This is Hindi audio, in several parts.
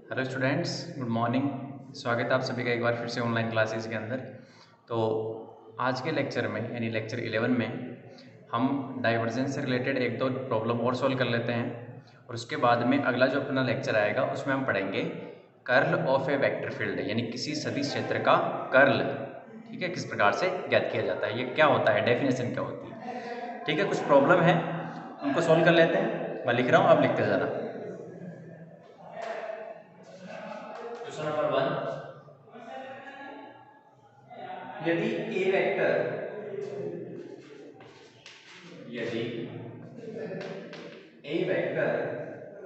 Hello students, good morning. स्वागत है आप सभी का एक बार फिर से ऑनलाइन क्लासेस के अंदर। तो आज के लेक्चर में यानी लेक्चर 11 में हम डाइवर्जेंस से रिलेटेड एक दो प्रॉब्लम और सॉल्व कर लेते हैं और उसके बाद में अगला जो अपना लेक्चर आएगा उसमें हम पढ़ेंगे curl of A vector field, यानी किसी सदिश क्षेत्र का कर्ल। ठीक है, किस प्रकार से ज्ञात किया जाता है, ये क्या होता है, डेफिनेशन क्या होती है। ठीक है, कुछ प्रॉब्लम है उनको सॉल्व कर लेते हैं। मैं लिख रहा हूँ, आप लिखते जाना। क्वेश्चन नंबर 1, यदि ए वेक्टर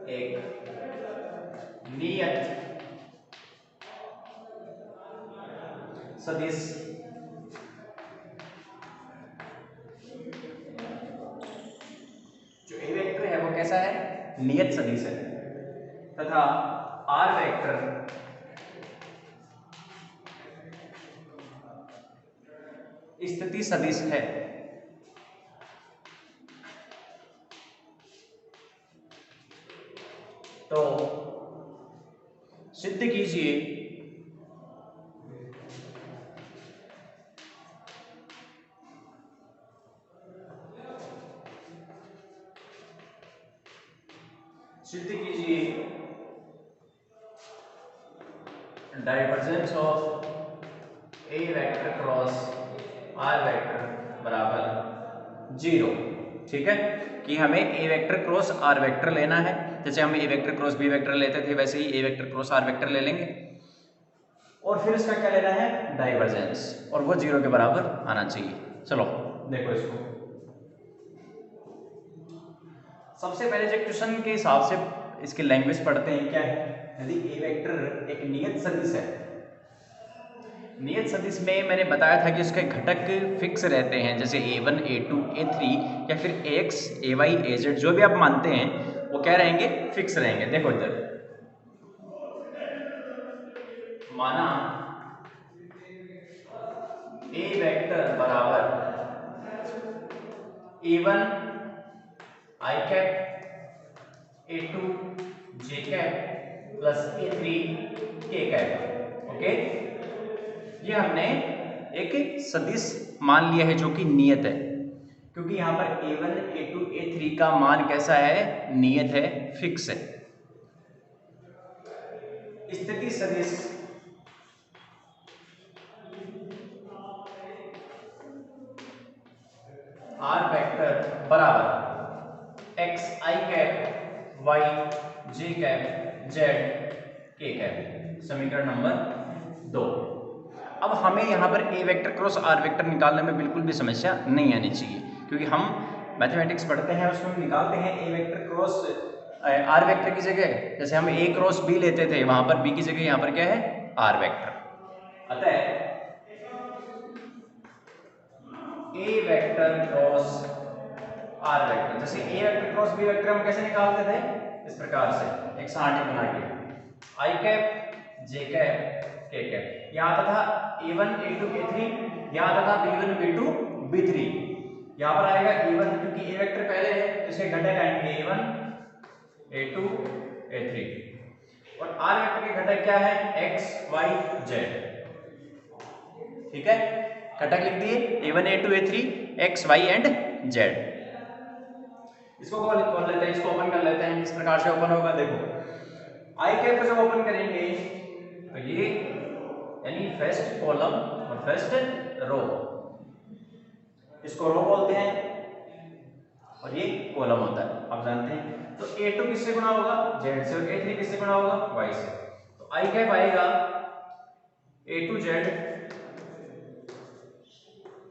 एक नियत सदिश जो ए वेक्टर है वो कैसा है, नियत सदिश है, तथा आर वेक्टर स्थिति सदिश है, तो सिद्ध कीजिए divergence of A vector cross R vector बराबर 0। ठीक है, कि हमें A vector cross R vector लेना है। जैसे हम A vector cross B vector लेते थे वैसे ही A vector cross R vector ले लेंगे और फिर इसका क्या लेना है, डाइवर्जेंस, और वो 0 के बराबर आना चाहिए। चलो देखो इसको, सबसे पहले जो क्वेश्चन के हिसाब से इसकी लैंग्वेज पढ़ते हैं क्या है। यदि ए वेक्टर एक नियत सदिश है, नियत सदिश में मैंने बताया था कि उसके घटक फिक्स रहते हैं, जैसे a1 a2 a3 या फिर ax ay az जो भी आप मानते हैं वो क्या रहेंगे, फिक्स रहेंगे। देखो इधर माना a वेक्टर बराबर a1 i cap a2 j cap plus a3 k cap. Okay, ये हमने एक सदिश मान लिया है जो कि नियत है, क्योंकि यहां पर a1 a2 a3 का मान कैसा है, नियत है, फिक्स है। स्थिति सदिश आर वेक्टर बराबर एक्स आई कैप वाई जे कैप जेड के कैप, समीकरण नंबर 2। अब हमें यहाँ पर ए वेक्टर क्रॉस आर वेक्टर निकालने में बिल्कुल भी समस्या नहीं आनी चाहिए, क्योंकि हम मैथमेटिक्स पढ़ते हैं उसमें निकालते हैं ए वेक्टर क्रॉस आर वेक्टर की जगह, जैसे हम ए क्रॉस बी लेते थे वहां पर बी की जगह यहाँ पर क्या है, आर वेक्टर। अतः ए वेक्टर क्रॉस आर वेक्टर, जैसे ए वेक्टर क्रॉस बी वेक्टर हम कैसे निकालते थे, इस प्रकार से एक सारणी बना के आई कैप जे कैप के कैप, यहाँ आता था a1 a2 a3, यहाँ आता था b1 b2 b3, यहाँ पर आएगा a1 क्योंकि a वेक्टर पहले है तो इसके घटक आएंगे a1 a2 a3, और r वेक्टर के घटक क्या है, x y z। ठीक है, घटक लिख दिए a1 a2 a3 x y and z। इसको खोल लेते हैं, इसको ओपन कर लेते हैं। इस प्रकार से ओपन होगा, देखो आई कैप को जब ओपन करेंगे तो ये यानी फर्स्ट कॉलम और फर्स्ट रो, इसको रो बोलते हैं और ये कॉलम होता है, आप जानते हैं। तो a2 किससे गुणा होगा, z से, और a3 किससे गुणा होगा, y से। तो आई कैप आएगा a2z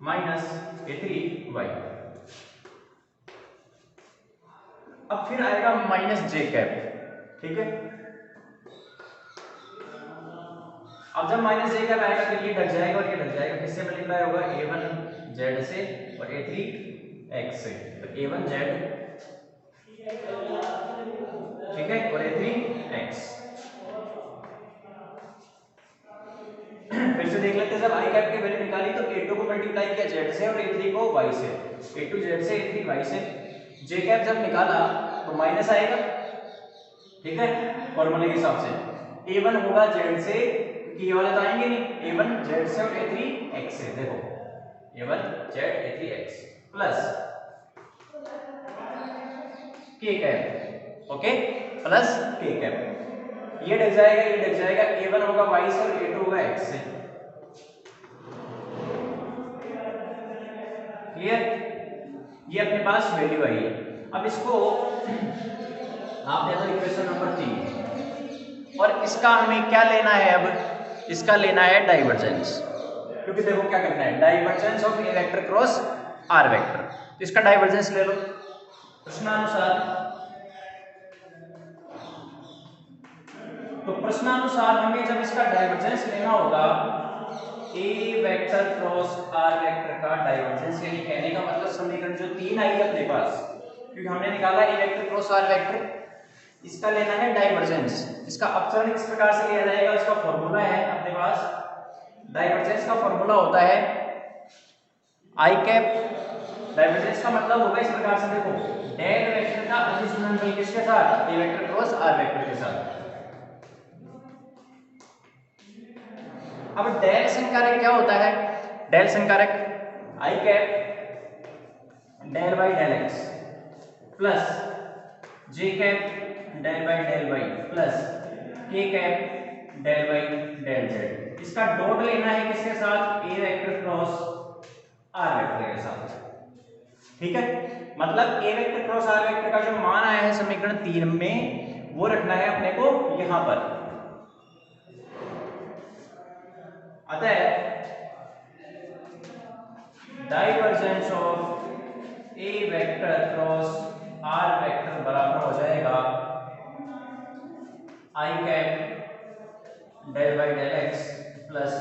माइनस a3y। अब फिर आएगा माइनस जे कैप। ठीक है, अब जब माइनस जे कैप आएगा तो ये ढक जाएगा और ये ढक जाएगा, किससे मल्टीप्लाई होगा, a1 z से और a3 x से, तो a1 z, ठीक है, और a3 x। फिर से देख लेते हैं, जब आई कैप की वैल्यू निकाली तो a2 को मल्टीप्लाई किया z से और a3 को y से, a2 z से a3 y से। जे कैप जब निकाला तो माइनस आएगा, ठीक है, फॉर्मूले के हिसाब से। A1 होगा Z से, क्योंकि ये वाले तो आएंगे नहीं, A1 Z से और A3 X से। देखो A1 Z A3 X plus K cap, okay, plus K cap, ये डल जाएगा, ये डल जाएगा, A1 होगा Y से और A2 होगा X से। क्लियर? ये अपने पास वैल्यू आई है। अब इसको आप दे दो इक्वेशन नंबर 3, और इसका हमें क्या लेना है? अब इसका लेना है डाइवर्जेंस, क्योंकि देखो क्या करना है, divergence of A vector cross R vector. तो इसका डाइवर्जेंस ले लो प्रश्नानुसार। तो प्रश्नानुसार हमें जब इसका डाइवर्जेंस लेना होगा, ए वेक्टर क्रॉस आर वेक्टर का डाइवर्जेंस, यानी कहने का मतलब समीकरण जो 3 आई है अपने पास, क्योंकि हमने निकाला ए वेक्टर क्रॉस आर वेक्टर, इसका लेना है डाइवर्जेंस। इसका अपसरण इस प्रकार से लिया जाएगा, इसका फॉर्मूला है अपने पास, डाइवर्जेंस का फॉर्मूला होता है आई कैप। डाइवर्जेंस का मतलब होगा इस प्रकार से, देखो डेल वेक्टर का अदिश गुणनफल किसके साथ? A vector cross R vector के साथ। अब डेल संकारक क्या होता है? डेल संकारक I cap del by del X plus J cap del by del Y plus K cap del by del Z. इसका डॉट लेना है किसके साथ? A vector cross R vector के साथ। ठीक है, मतलब A vector cross R vector का जो मान आया है समीकरण 3 में, वो रखना है अपने को यहां पर। अतः divergence of A vector cross R vector बराबर हो जाएगा I cap del by del X plus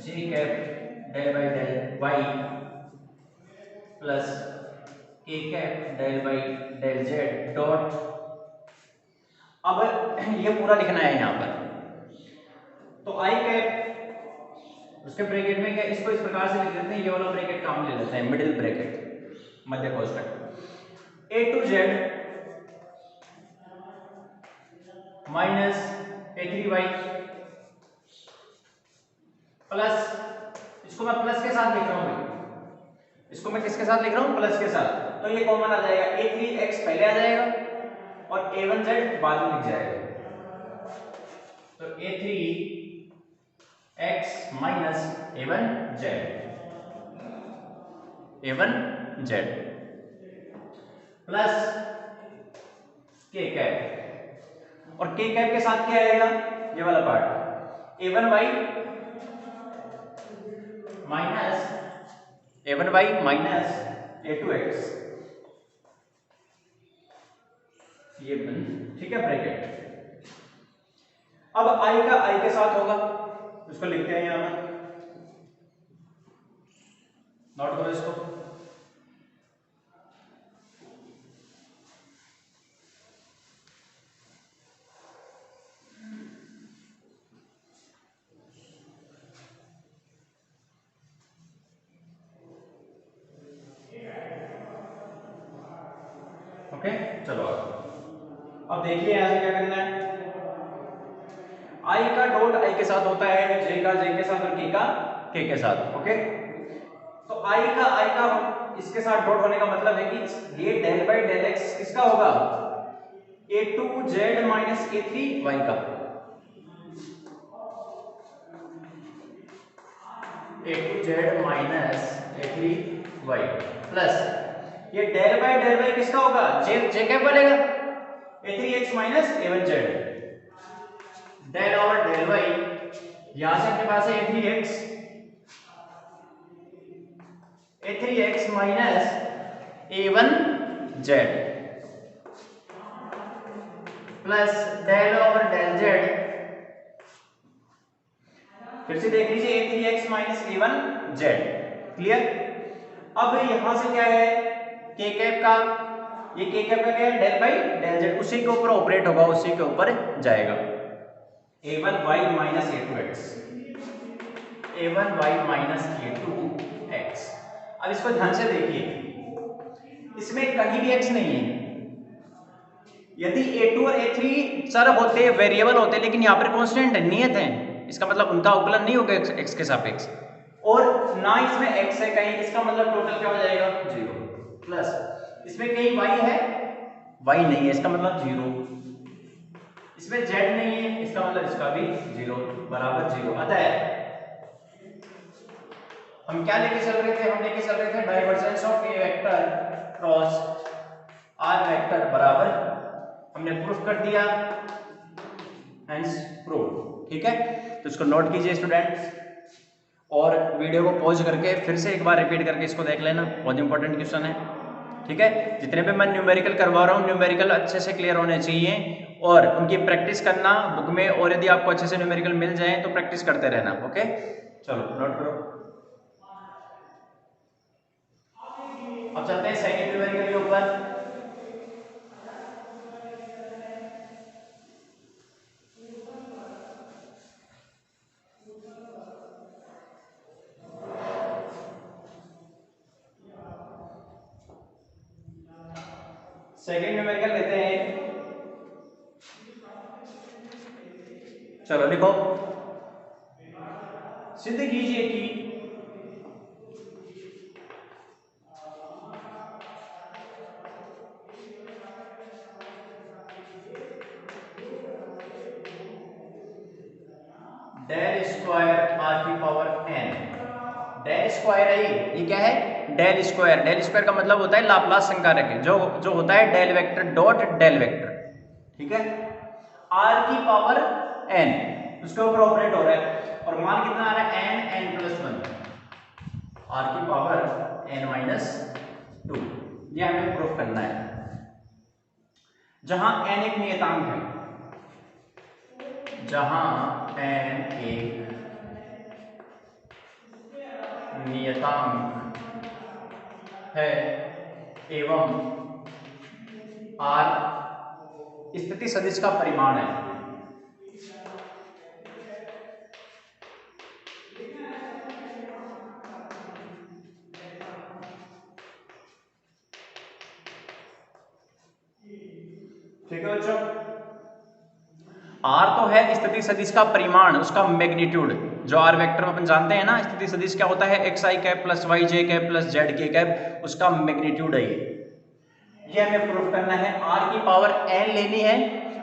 G cap del by del Y plus K cap del by del Z dot. अब ये पूरा लिखना है यहाँ पर। तो आई कैप, उसके ब्रैकेट में क्या, इसको इस प्रकार से लिख देते हैं, ये वाला ब्रैकेट काम ले लेते हैं, मिडिल ब्रैकेट, मध्य कोष्ठक, A two Z minus A3y plus, इसको मैं प्लस के साथ लिख रहा हूं, इसको मैं किसके साथ लिख रहा हूं? प्लस के साथ। तो ये कॉमन आ जाएगा, A3x पहले आ जाएगा और A1z बाद में लिख जाएगा। तो A3x minus A1z plus k cap, और k कैप के साथ क्या आएगा? ये वाला पार्ट A1y माइनस A2x, ये बन, ठीक है, ब्रैकेट। अब i का i के साथ होगा, इसको लिखते हैं यहां पर, नोट करो इसको। ओके, चलो अब देखिए यहां से क्या करना है। i का डॉट i के साथ होता है, j का j के साथ और k का k के साथ। ओके, तो i का इसके साथ डॉट होने का मतलब है कि ये डेल बाई डेल x किसका होगा? A2z माइनस A3y का, A2z माइनस A3y प्लस ये डेल बाई डेल किसका होगा? j क्या बनेगा? A3x minus A1z del over del y, यहां से अपने पास है A3x minus A1z plus del over del z, फिर से देख लीजिए A3x माइनस A1z। क्लियर? अब यहां से क्या है, k कैप का, ये k कैप का क्या है? डेल बाई डेल z, उसी के ऊपर ऑपरेट होगा, उसी के ऊपर जाएगा। A1y minus A2x, A1y minus A2x। अब इसको ध्यान से देखिए, इसमें कहीं भी x नहीं है, यदि a2 और a3 चर होते, वेरिएबल होते, लेकिन यहाँ पर कांस्टेंट है, नियत है, इसका मतलब उनका अवकलन नहीं होगा x के सापेक्ष, और ना इसमें x है कहीं, इसका मतलब टोटल क्या हो जाएगा 0, प्लस इसमें कहीं y है, y नहीं है, इसका मतलब 0, इसमें z नहीं है, इसका मतलब इसका भी 0 बराबर 0। अतः हम क्या लेके चल रहे थे, हम लेके चल रहे थे divergence of A vector cross R vector बराबर, हमने प्रूफ कर दिया, हेंस प्रूफ। ठीक है, तो इसको नोट कीजिए स्टूडेंट्स, और वीडियो को पॉज करके फिर से एक बार रिपीट करके इसको देख लेना, बहुत इंपॉर्टेंट क्वेश्चन है। ठीक है, जितने भी मैं न्यूमेरिकल करवा रहा हूँ, न्यूमेरिकल अच्छे से क्लियर होने चाहिए और उनकी प्रैक्टिस करना बुक में, और यदि आपको अच्छे से न्यूमेरिकल मिल जाए तो प्रैक्टिस करते रहना। ओके, चलो नोट करो। अब चलते हैं सेकंड न्यूमेरिकल के ऊपर। सेकंड न्यूमेरिकल लेते हैं, चलो लिखो, सिद्ध कीजिए कि डेल स्क्वायर आर की पावर n, डेल स्क्वायर है ये क्या है, डेल स्क्वायर, डेल स्क्वायर का मतलब होता है लाप्लास संकारक, जो होता है del vector dot del vector. ठीक है, आर की पावर n उसके ऊपर ऑपरेट हो रहा है, और मान कितना आ रहा है n प्लस 1, आर की पावर n-2, ये हमें प्रूफ करना है, जहां n एक नियतांक है, जहां n एक नियतांक है एवं r स्थिति सदिश का परिमाण है। ठीक है बच्चों, r तो है स्थिति सदिश का परिमाण, उसका मैग्नीट्यूड, जो r वेक्टर अपन जानते हैं ना, स्थिति सदिश क्या होता है, xi cap plus yj cap plus zk cap, उसका मैग्नीट्यूड है ये हमें प्रूफ करना है। r की पावर n लेनी है,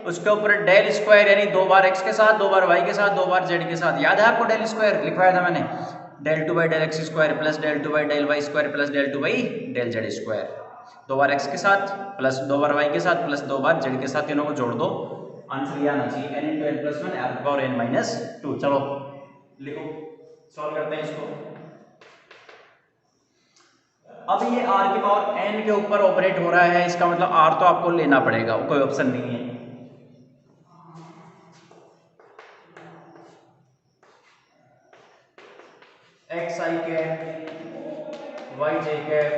उसके ऊपर डेल स्क्वायर यानी 2 बार x के साथ, 2 बार y के साथ, 2 बार z के साथ, याद है आपको डेल स्क्वायर लिखवाया था मैंने, del 2 by del x square plus del 2 by del y square plus del 2 by del z square, 2 बार x के साथ प्लस 2 बार y के साथ प्लस 2 बार z के साथ, तीनों को जोड़ दो, आंसर ये आना चाहिए n × n + 1 r की पावर n-2। चलो लिखो, सॉल्व करते हैं इसको। अब ये r की पावर n के ऊपर ऑपरेट हो रहा है, इसका मतलब r तो आपको लेना पड़ेगा, कोई ऑप्शन नहीं है। xi cap yj cap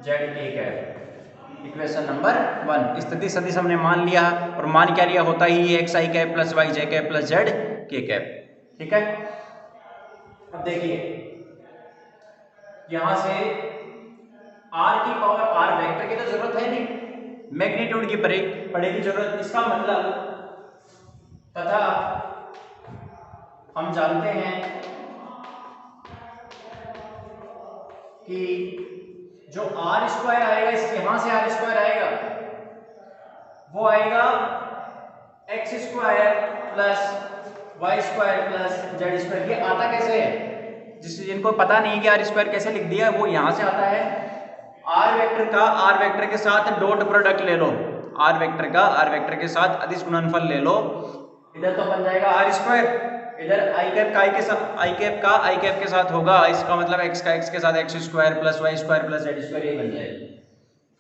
zk cap, equation number 1, स्थिति सदिश हमने मान लिया, और मान क्या लिया, होता ही है xi cap plus yj cap plus zk cap. ठीक है, अब देखिए यहां से r की पावर, r वेक्टर की तो जरूरत है नहीं, मैग्नीट्यूड की पड़ेगी जरूरत, इसका मतलब, तथा हम जानते हैं कि जो r स्क्वायर आएगा, इस यहां से r स्क्वायर आएगा, वो आएगा x square plus y square plus z square. ये आता कैसे है, जिनको पता नहीं कि r स्क्वायर कैसे लिख दिया, वो यहां से आता है, r वेक्टर का r वेक्टर के साथ डॉट प्रोडक्ट ले लो, r वेक्टर का r वेक्टर के साथ अदिश गुणनफल ले लो, इधर तो बन जाएगा r स्क्वायर, इधर i कैप का i कैप के साथ होगा, इसका मतलब x का x के साथ x square plus y square plus z square, ये बन जाएगा।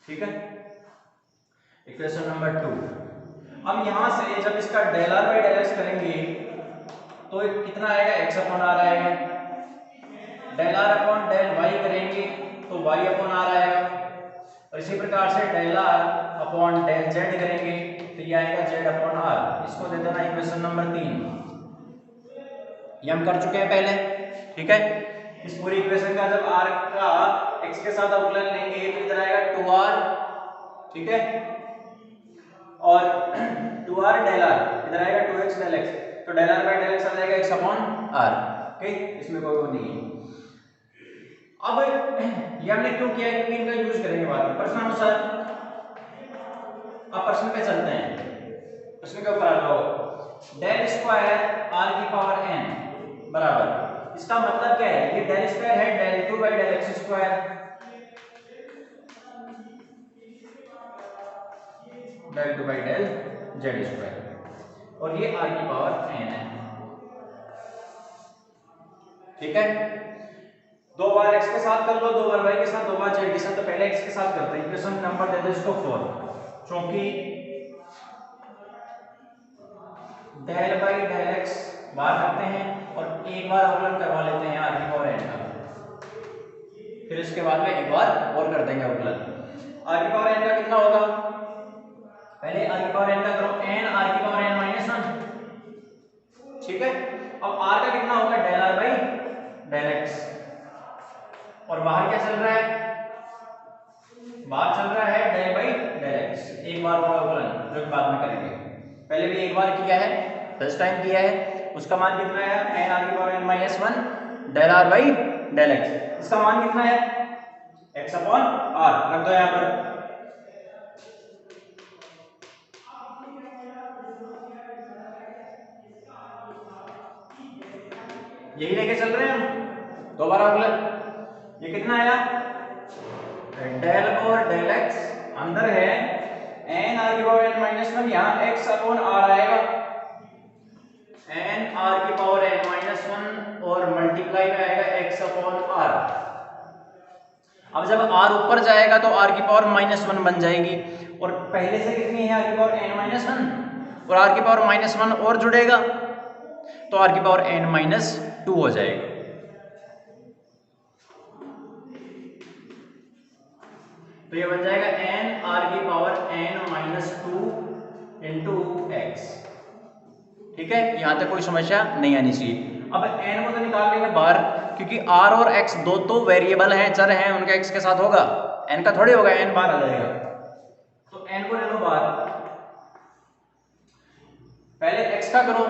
ठीक है, इक्वेशन नंबर 2। अब यहां से जब इसका del r by del x करेंगे तो कितना आएगा, x अपॉन r आएगा, del r upon del y करेंगे तो y अपॉन r आएगा, और इसी प्रकार से del r upon del z करेंगे तो ये आएगा z अपॉन r। इसको दे देना इक्वेशन नंबर 3, ये हम कर चुके हैं पहले। ठीक है, इस पूरी इक्वेशन का जब r का x के साथ अवकलन लेंगे तो इधर आएगा 2r। ठीक है, और 2r डेल r इधर आएगा 2x डेल x, तो del r by del x आ जाएगा x अपॉन r। ओके, इसमें कोई वो नहीं है। अब ये हमने क्यों किया है, क्योंकि इनका यूज करेंगे बाद में प्रश्नानुसार। अब प्रश्न पे चलते हैं, प्रश्न के ऊपर आ जाओ। डेल स्क्वायर r की पावर n बराबर, इसका मतलब क्या है, ये डेल स्क्वायर है del 2 by del x square, del 2 by del z square, और ये r की पावर n है। ठीक है, दो बार x के साथ कर लो, दो बार y के साथ, दो बार z के साथ। तो पहले x के साथ करते हैं, इक्वेशन नंबर दे दो इसको 4, क्योंकि डेल बाई डेल x बार करते हैं और एक बार अवकलन करवा लेते हैं r की पावर n का, फिर इसके बाद में एक बार और कर देंगे अवकलन। r की पावर n का कितना होगा, पहले r की पावर n का करो, n r की पावर n माइनस 1। ठीक है, अब r का कितना होगा, del r by del x, और बाहर क्या चल रहा है, बाहर चल रहा है डेल बाई डेल x। एक बार और अवकलन जो बाद में करेंगे, पहले भी एक बार किया है, फर्स्ट टाइम किया है, उसका मान कितना है, n r की power n minus 1 del r by del x, इसका मान कितना है, x अपॉन r, रख दो यहां पर। यही लेके चल रहे हैं हम, दोबारा अवकलन। ये कितना आया, डेल और डेल x अंदर है n r की पावर n माइनस 1, यहाँ x अपॉन r आएगा, n r की पावर n माइनस 1 और मल्टीप्लाई में आएगा x अपॉन r। अब जब r ऊपर जाएगा तो r की पावर माइनस 1 बन जाएगी, और पहले से कितनी है, r की पावर n माइनस 1, और r की पावर माइनस 1 और जुड़ेगा तो r की पावर n माइनस 2 हो जाएगा। तो ये बन जाएगा n r की power n minus 2 into x। ठीक है, यहां तक कोई समस्या नहीं आनी चाहिए। अब n को तो निकाल लेंगे बाहर, क्योंकि r और x दो तो वेरिएबल हैं, चर हैं, उनका x के साथ होगा, n का थोड़ी होगा, n बाहर आ जाएगा। तो n को ले लो बाहर, पहले x का करो,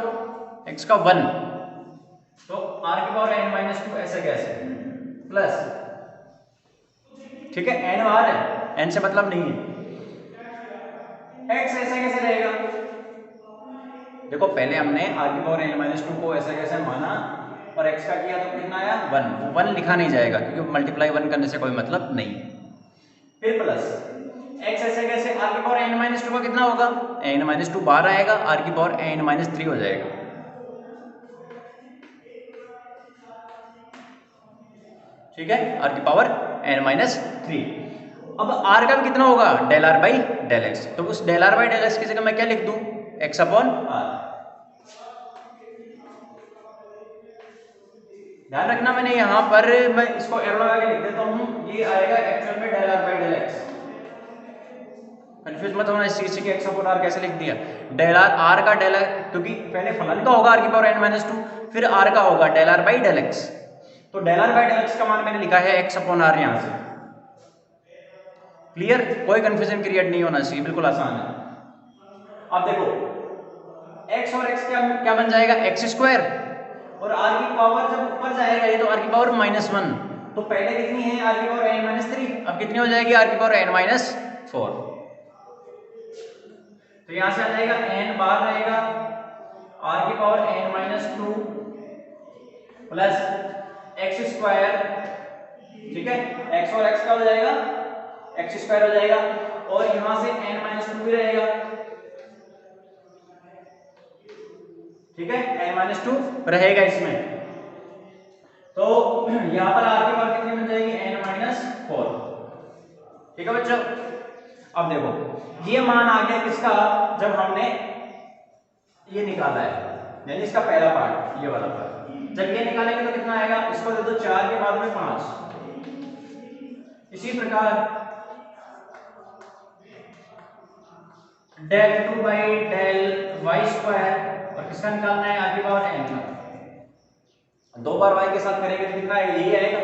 x का 1, तो r की पावर n माइनस 2 ऐसे कैसे प्लस, ठीक है, n बाहर है, n से मतलब नहीं है, x ऐसे कैसे रहेगा, देखो पहले हमने r की पावर n माइनस 2 को ऐसे कैसे माना और x का किया तो कितना आया 1, 1 लिखा नहीं जाएगा क्योंकि मल्टीप्लाई 1 करने से कोई मतलब नहीं। फिर प्लस x ऐसे कैसे, r की पावर n माइनस 2 का कितना होगा, n माइनस 2 बाहर आएगा, r की पावर n माइनस 3 हो जाएगा। ठीक है, r की पावर n माइनस 3। अब r का भी कितना होगा, del r by del x, तो उस del r by del x की जगह मैं क्या लिख दूं, x अपॉन r। ध्यान रखना, मैंने यहां पर मैं इसको एरो लगा के लिख देता हूं, ये आएगा एक्चुअल में del r by del x। Confuse मत होना इस चीज से कि x अपॉन r कैसे लिख दिया, डेल r का डेल, क्योंकि पहले फलन का होगा r की पावर n माइनस 2, फिर r का होगा del r by del x, तो del r by del x का मान मैंने लिखा है x अपॉन r यहां से। क्लियर, कोई कंफ्यूजन क्रिएट नहीं होना चाहिए, बिल्कुल आसान है। अब देखो x और x क्या बन जाएगा, एक्स स्क्वायर, और r की पावर जब ऊपर जाएगा ये तो r की पावर माइनस 1, तो पहले कितनी है r की पावर n माइनस 3, अब कितनी हो जाएगी r की पावर n माइनस 4। तो यहां से आ जाएगा n बाहर रहेगा, r की power n minus 2 plus x square, ठीक है, x और x का हो जाएगा एक्स स्क्वायर हो जाएगा, और यहां से n माइनस 2 भी रहेगा, ठीक है, n माइनस 2 रहेगा इसमें, तो यहां पर r की पावर कितनी बन जाएगी, n माइनस 4। ठीक है बच्चों, अब देखो ये मान आ गया किसका, जब हमने ये निकाला है, यानी इसका पहला पार्ट, ये वाला पार्ट, जब ये निकालेंगे तो कितना आएगा, इसको दे दो 4 के बाद में 5। इसी प्रकार del 2 by del y square, और किसका निकालना है, r की पावर n का, दो बार y के साथ करेंगे तो कितना आएगा, यही आएगा,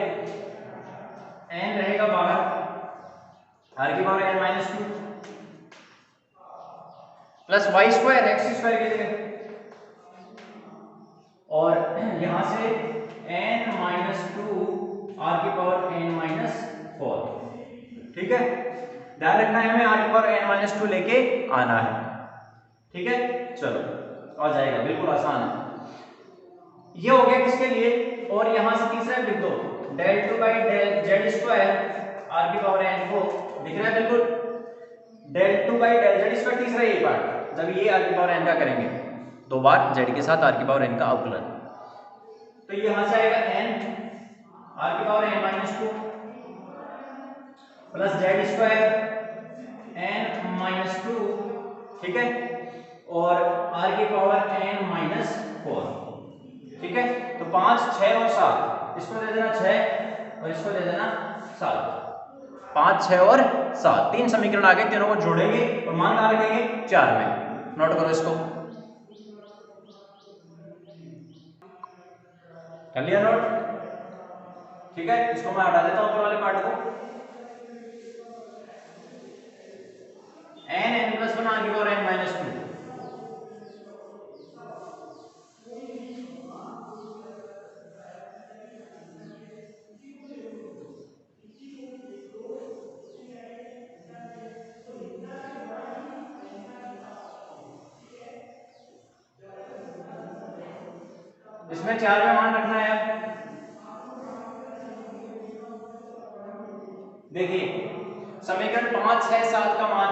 n रहेगा बाहर, r की power n minus 2, plus y square x square की जगह, और यहां से n माइनस टू आर की पावर n माइनस फोर। ठीक है, ध्यान रखना है हमें आर की पावर n माइनस टू लेके आना है। ठीक है, चलो आ जाएगा, बिल्कुल आसान है। ये हो गया किसके लिए, और यहां से तीसरा लिख दो, del two by del Z square R की पावर n को, दिख रहा है बिल्कुल, del two by del Z square तीसरा ये पार्ट, जब ये आर की पावर n का करेंगे दो बार जेड के साथ आर की पावर n का अवकलन, तो ये यहां से आएगा n आर की power n minus two plus z square n minus to, ठीक है, और आर की पावर n माइनस फोर। ठीक है, तो 5, 6 और 7, इसको दे देना 6 और इसको दे देना 7, 5, 6 और 7, तीन समीकरण आ गए, तीनों को जोड़ेंगे और मान कहां रखेंगे 4 में। नोट करो इसको, कर लिया नोट? ठीक है, इसको मैं हटा देता हूं ऊपर वाले पार्ट को, n प्लस 1 आर की पावर n माइनस टू, इसमें 4 में मान रखना है। अब देखिए समीकरण 5, 6, 7 का मान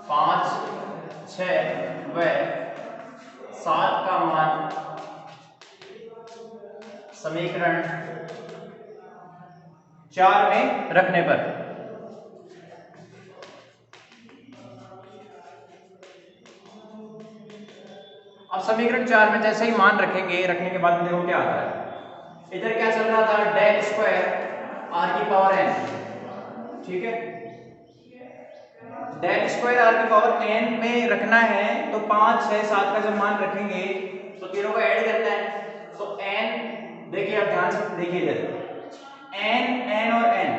5, 6 व 7 का मान समीकरण 4 में रखने पर अब समीकरण 4 में जैसे ही मान रखेंगे, रखने के बाद देखो क्या आता है। इधर क्या चल रहा था, डेल स्क्वायर आर की पावर n, ठीक है, डेल स्क्वायर आर की पावर n में रखना है, तो 5, 6, 7 का जब मान रखेंगे तो तीनों को ऐड करना है, तो n, देखिए आप ध्यान से देखिए इधर, n और n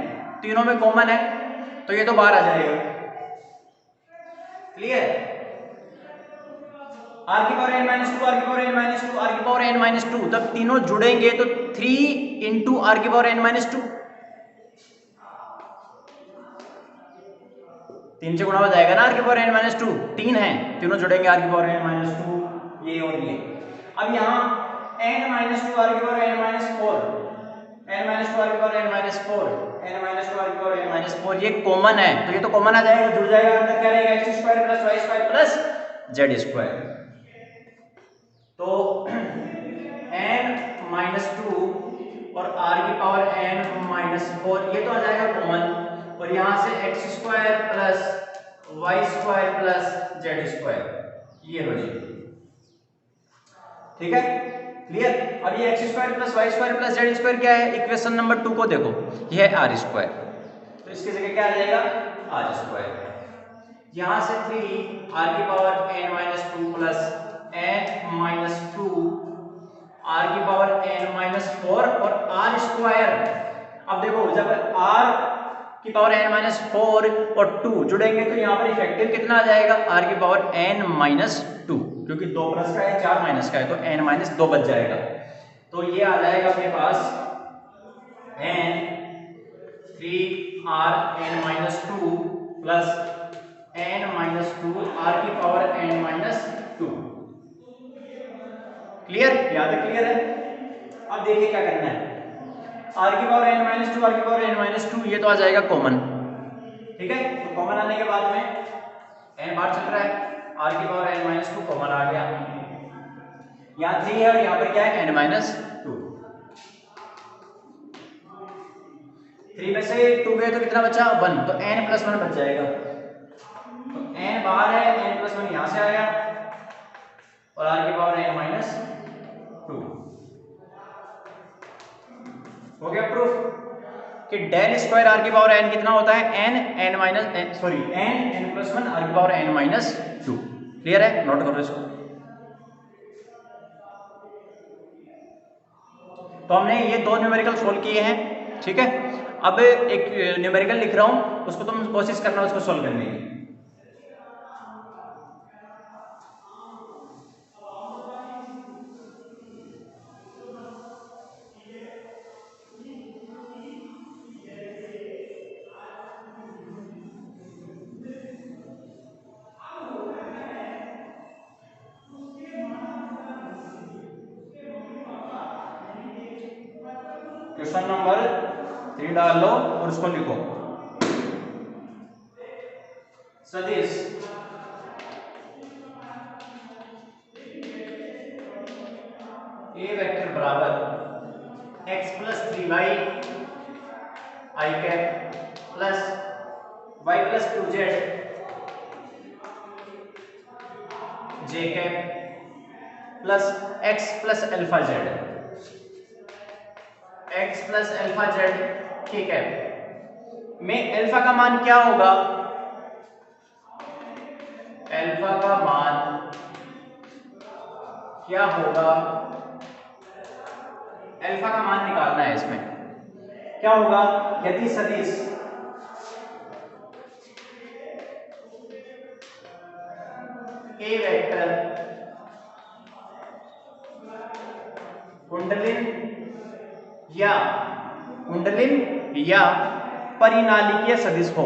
तीनों में कॉमन है, तो ये तो बाहर आ जाएगा। क्लियर, आर की power n minus two, R की power n minus two, R की पावर n माइनस टू, तब तीनों जुड़ेंगे तो 3 इंटू आर की पावर n माइनस टू, 3 से गुणा हो जाएगा ना आर की पावर n माइनस टू, 3 है, तीनों जुड़ेंगे आर की पावर n माइनस टू, ये और ये। अब यहाँ n माइनस टू आर की power n minus four, n minus two R की power n minus four, n minus two R की पावर n माइनस फोर, ये कॉमन है, तो ये तो कॉमन आ जाएगा, जुड़ जाएगा, अंदर क्या रहेगा x square plus y square plus z square, तो n माइनस टू और r की पावर n माइनस फोर, ये तो आ जाएगा कॉमन, और यहां से x square plus y square plus z square, ये हो जाएगा। ठीक है, क्लियर। अब ये x square plus y square plus z square क्या है, इक्वेशन नंबर 2 को देखो, ये है आर स्क्वायर, तो इसकी जगह क्या आ जाएगा आर स्क्वायर, यहां से 3 आर की power n minus two plus n minus two R की पावर n माइनस फोर और आर स्क्वायर। अब देखो जब r की पावर n माइनस फोर और 2 जुड़ेंगे तो यहाँ पर इफेक्टिव कितना आ जाएगा, r की पावर n माइनस टू, क्योंकि 2 प्लस का है 4 माइनस का है, तो n माइनस 2 बच जाएगा, तो ये आ जाएगा अपने पास n 3r n minus two plus n minus to r की power n minus two. Clear, याद है, क्लियर है। अब देखिए क्या करना है, r की power n minus to, r की पावर n माइनस टू, ये तो आ जाएगा कॉमन, ठीक है, तो कॉमन आने के बाद में n बार चल रहा है, r की power n minus two common आ गया, यहाँ 3 है और यहाँ पर क्या है n माइनस टू, 3 में से 2 गए तो कितना बचा 1, तो n प्लस 1 बच जाएगा, तो n बाहर है, n प्लस 1 यहाँ से आया और r की पावर n माइनस टू। हो गया प्रूफ कि डेल स्क्वायर आर की पावर n कितना होता है, n minus sorry n plus 1 R की power n minus two. Clear है, नोट करो इसको। तो हमने ये दो न्यूमेरिकल सोल्व किए हैं, ठीक है। अब एक न्यूमेरिकल लिख रहा हूं, उसको तुम कोशिश करना उसको सोल्व करने की। क्वेश्चन नंबर 3 डाल लो और उसको लिखो। सदिश ए वेक्टर बराबर x plus 3y I cap plus y plus 2z j cap plus x plus alpha z k cap में अल्फा का मान क्या होगा? अल्फा का मान क्या होगा? अल्फा का मान निकालना है। इसमें क्या होगा? यदि सदिश ए वेक्टर कुंडलिन या परिनालिकीय सदिश हो।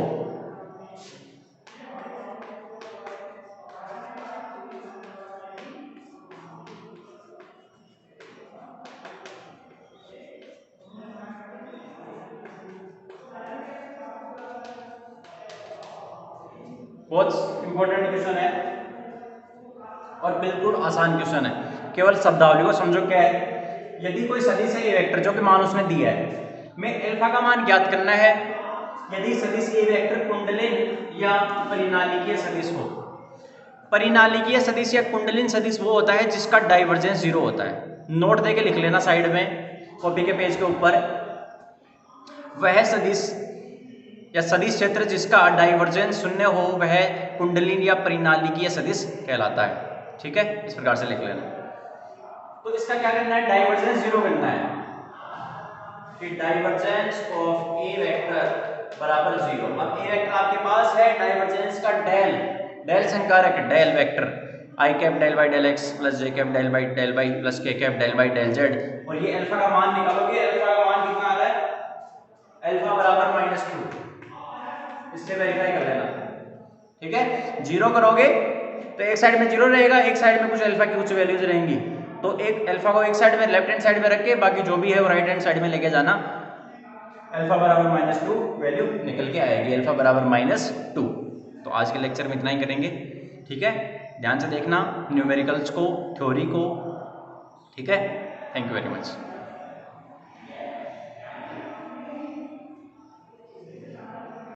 बहुत इंपॉर्टेंट क्वेश्चन है और बिल्कुल आसान क्वेश्चन है, केवल शब्दावली को समझो। क्या है? यदि कोई सदिश है ए वेक्टर जो कि मान उसने दिया है, में अल्फा का मान ज्ञात करना है। यदि सदिश ए वेक्टर कुंडलिन या परिनालिकीय सदिश हो। परिनालिकीय सदिश या कुंडलिन सदिश वो होता है जिसका डाइवर्जेंस 0 होता है। नोट देके लिख लेना साइड में कॉपी के पेज के ऊपर। वह सदिश या सदिश क्षेत्र जिसका डाइवर्जेंस 0 हो वह कुंडलिन या परिनालिकीय सदिश कहलाता है। ठीक है, इस प्रकार से लिख लेना। तो इसका क्या करना है? डाइवर्जेंस 0 करना है कि डाइवर्जेंस ऑफ ए वेक्टर बराबर 0। अब ए वेक्टर आपके पास है, डाइवर्जेंस का डेल संकारक del vector I cap del by del X plus J cap del by del Y plus K cap del by del Z. और ये अल्फा का मान निकालोगे, अल्फा का मान कितना आ रहा है? अल्फा बराबर -2। इससे वेरीफाई कर लेना। ठीक है, 0 करोगे तो एक साइड में 0 रहेगा, एक साइड में कुछ अल्फा की कुछ वैल्यूज रहेंगी। तो एक अल्फा को एक साइड में लेफ्ट हैंड साइड में रख के बाकी जो भी है वो राइट हैंड साइड में लेके जाना। अल्फा बराबर -2 वैल्यू निकल के आएगी, अल्फा बराबर -2। तो आज के लेक्चर में इतना ही करेंगे। ठीक है, ध्यान से देखना न्यूमेरिकल्स को, थ्योरी को। ठीक है, थैंक यू वेरी मच।